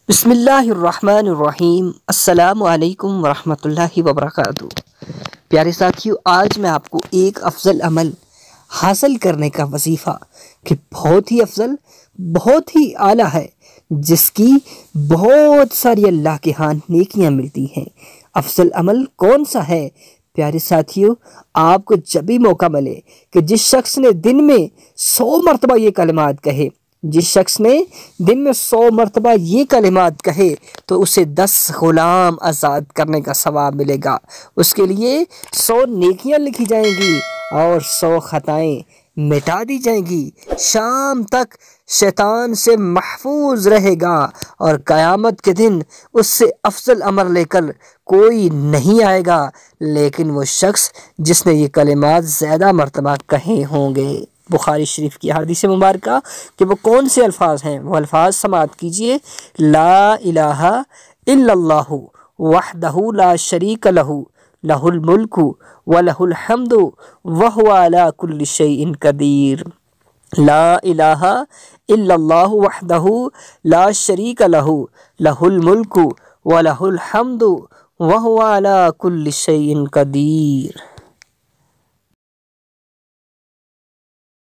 بسم اللہ الرحمن الرحیم۔ السلام علیکم ورحمۃ اللہ وبرکاتہ۔ پیارے ساتھیو، آج میں آپ کو ایک افضل عمل حاصل کرنے کا وظیفہ کہ بہت ہی افضل، بہت ہی اعلیٰ ہے، جس کی بہت ساری اللہ کے ہاں نیکیاں ملتی ہیں۔ افضل عمل کون سا ہے؟ پیارے ساتھیو، آپ کو جب بھی موقع ملے کہ جس شخص نے دن میں 100 مرتبہ یہ کلمات کہے، جس شخص نے دن میں 100 مرتبہ یہ کلمات کہے تو اسے 10 غلام آزاد کرنے کا ثواب ملے گا۔ اس کے لیے 100 نیکیاں لکھی جائیں گی اور 100 خطائیں مٹا دی جائیں گی۔ شام تک شیطان سے محفوظ رہے گا اور قیامت کے دن اس سے افضل عمل لے کر کوئی نہیں آئے گا، لیکن وہ شخص جس نے یہ کلمات زیادہ مرتبہ کہے ہوں گے۔ بخاری شریف کی حدیث مبارکہ کہ وہ کون سے الفاظ ہیں، وہ الفاظ سماعت کیجئے۔ لا الہ الا اللہ وحدہ لا شریک لہ، لہ الملک ولہ الحمد وہو علی کل شیء قدیر۔ لا الہ الا اللہ وحدہ لا شریک لہ، لہ الملک ولہ الحمد وہو علی کل شیء قدیر۔